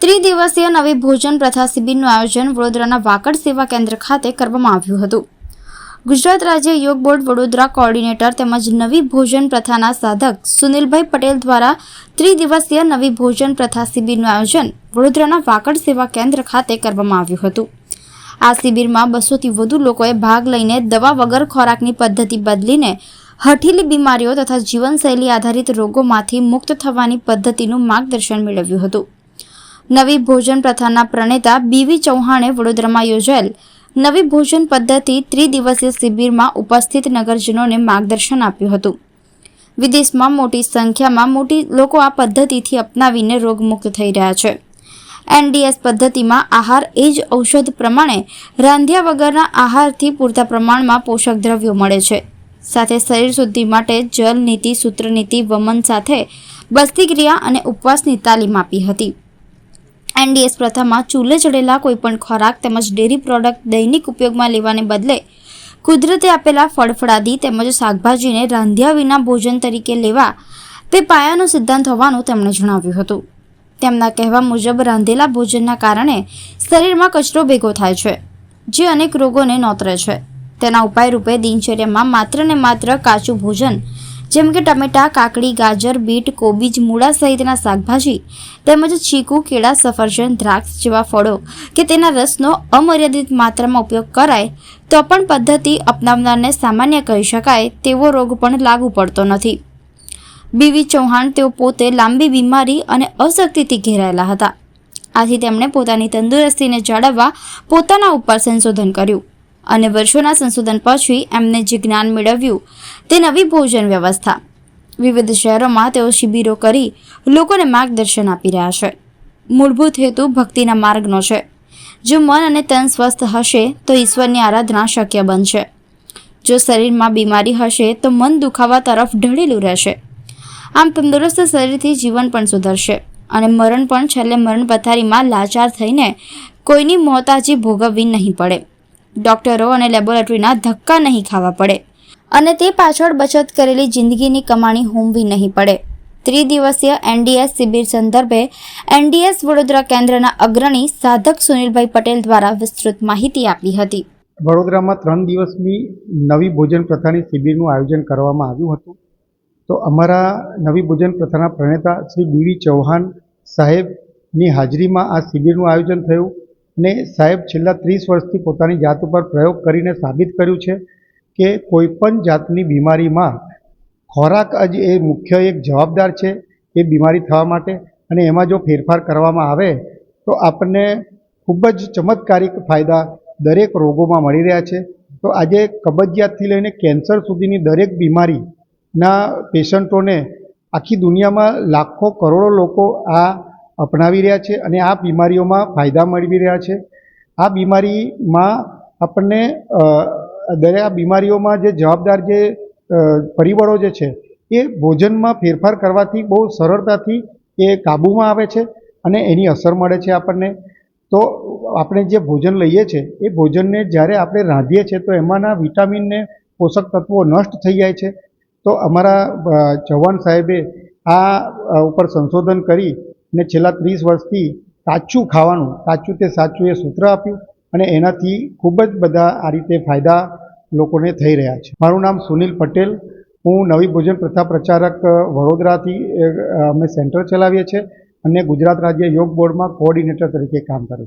ત્રિદિવસીય નવી ભોજન પ્રથા શિબિરનું આયોજન વડોદરાના વાકડ સેવા કેન્દ્ર ખાતે કરવામાં આવ્યું હતું. ગુજરાત રાજ્ય યોગ બોર્ડ વડોદરા કોઓર્ડિનેટર તેમજ નવી ભોજન પ્રથાના સાધક સુનિલભાઈ પટેલ દ્વારા ત્રિદિવસીય નવી ભોજન પ્રથા શિબિરનું આયોજન વડોદરાના વાકડ સેવા કેન્દ્ર ખાતે કરવામાં આવ્યું હતું. આ શિબિરમાં 200થી વધુ લોકોએ ભાગ લઈને દવા વગર ખોરાકની પદ્ધતિ બદલીને હઠીલી બીમારીઓ તથા જીવનશૈલી આધારિત રોગોમાંથી મુક્ત થવાની પદ્ધતિનું માર્ગદર્શન મેળવ્યું હતું. નવી ભોજન પ્રથાના પ્રણેતા બીવી ચૌહાણે વડોદરામાં યોજાયેલ નવી ભોજન પદ્ધતિ ત્રિદિવસીય શિબિરમાં ઉપસ્થિત નગરજનોને માર્ગદર્શન આપ્યું હતું. વિદેશમાં મોટી સંખ્યામાં લોકો આ પદ્ધતિથી અપનાવીને રોગમુક્ત થઈ રહ્યા છે. NDS પદ્ધતિમાં આહાર એ જ ઔષધ પ્રમાણે રાંધ્યા વગરના આહારથી પૂરતા પ્રમાણમાં પોષક દ્રવ્યો મળે છે. સાથે શરીર શુદ્ધિ માટે જલ નીતિ, સૂત્ર નીતિ, વમન સાથે બસ્તી ક્રિયા અને ઉપવાસની તાલીમ આપી હતી. NDS પ્રથામાં ચૂલે ચડેલા કોઈપણ ખોરાક તેમજ ડેરી પ્રોડક્ટ દૈનિક ઉપયોગમાં લેવાને બદલે કુદરતે આપેલા ફળફળાદી તેમજ શાકભાજીને રાંધ્યા વિના ભોજન તરીકે લેવા તે પાયાનો સિદ્ધાંત હોવાનું તેમણે જણાવ્યું હતું. તેમના કહેવા મુજબ રાંધેલા ભોજનના કારણે શરીરમાં કચરો ભેગો થાય છે, જે અનેક રોગોને નોતરે છે. તેના ઉપાય રૂપે દિનચર્યામાં માત્ર ને માત્ર કાચું ભોજન જેમ કે ટમેટા, કાકડી, ગાજર, બીટ, કોબીજ, મૂળા સહિતના શાકભાજી તેમજ ચીકુ, કેળા, સફરજન, દ્રાક્ષ જેવા ફળો કે તેના રસનો અમર્યાદિત માત્રામાં ઉપયોગ કરાય તો પણ પદ્ધતિ અપનાવનારને સામાન્ય કહી શકાય તેવો રોગ પણ લાગુ પડતો નથી. બીવી ચૌહાણ તેઓ પોતે લાંબી બીમારી અને અશક્તિથી ઘેરાયેલા હતા. આથી તેમણે પોતાની તંદુરસ્તીને જાળવવા પોતાના ઉપર સંશોધન કર્યું અને વર્ષોના સંશોધન પછી એમને જે જ્ઞાન મેળવ્યું તે નવી ભોજન વ્યવસ્થા. વિવિધ શહેરોમાં તેઓ શિબિરો કરી લોકોને માર્ગદર્શન આપી રહ્યા છે. મૂળભૂત હેતુ ભક્તિના માર્ગનો છે. જો મન અને તન સ્વસ્થ હશે તો ઈશ્વરની આરાધના શક્ય બનશે. જો શરીરમાં બીમારી હશે તો મન દુખાવા તરફ ઢળેલું રહેશે. આમ તંદુરસ્ત શરીરથી જીવન પણ સુધરશે અને મરણ પણ છેલ્લે મરણ પથારીમાં લાચાર થઈને કોઈની મોહતાજી ભોગવવી નહીં પડે. ડોક્ટરો અને લેબોરેટરીના ધક્કા નહીં ખાવા પડે અને તે પાછળ બચત કરેલી જિંદગીની કમાણી હોમવી નહીં પડે. ત્રિદિવસીય NDS શિબિર સંદર્ભે NDS વડોદરા કેન્દ્રના અગ્રણી સાધક સુનિલભાઈ પટેલ દ્વારા વિસ્તૃત માહિતી આપી હતી. વડોદરામાં 3 દિવસની નવી ભોજન પ્રથાની શિબિરનું આયોજન કરવામાં આવ્યું હતું. તો અમારા નવી ભોજન પ્રથાના પ્રણેતા શ્રી બીવી ચૌહાણ સાહેબની હાજરીમાં આ શિબિરનું આયોજન થયું અને સાહેબ છેલ્લા 30 વર્ષથી પોતાની જાત ઉપર પ્રયોગ કરીને સાબિત કર્યું છે કે કોઈપણ જાતની બીમારીમાં ખોરાક જ એ મુખ્ય એક જવાબદાર છે એ બીમારી થવા માટે. અને એમાં જો ફેરફાર કરવામાં આવે તો આપણને ખૂબ જ ચમત્કારિક ફાયદા દરેક રોગોમાં મળી રહ્યા છે. તો આજે કબજિયાતથી લઈને કેન્સર સુધીની દરેક બીમારીના પેશન્ટોને આખી દુનિયામાં લાખો કરોડો લોકો આ અપનાવી રહ્યા છે અને આ બીમારીઓમાં ફાયદા મેળવી રહ્યા છે. આ બીમારીમાં આપણને આ બીમારીઓમાં જે જવાબદાર જે પરિબળો જે છે એ ભોજનમાં ફેરફાર કરવાથી બહુ સરળતાથી એ કાબૂમાં આવે છે અને એની અસર મળે છે આપણને. તો આપણે જે ભોજન લઈએ છીએ એ ભોજનને જ્યારે આપણે રાંધીએ છીએ તો એમાંના વિટામિનને પોષક તત્વો નષ્ટ થઈ જાય છે. તો અમારા ચૌહાણ સાહેબે આ ઉપર સંશોધન કરી ને છેલ્લા 30 વર્ષથી કાચું ખાવાનું, કાચું તે સાચું એ સૂત્ર આપ્યું અને એનાથી ખૂબ જ બધા આ રીતે ફાયદા લોકોને થઈ રહ્યા છે. મારું નામ સુનિલ પટેલ. હું નવી ભોજન પ્રથા પ્રચારક વડોદરાથી અમે સેન્ટર ચલાવીએ છીએ અને ગુજરાત રાજ્ય યોગ બોર્ડમાં કોઓર્ડિનેટર તરીકે કામ કરું છું.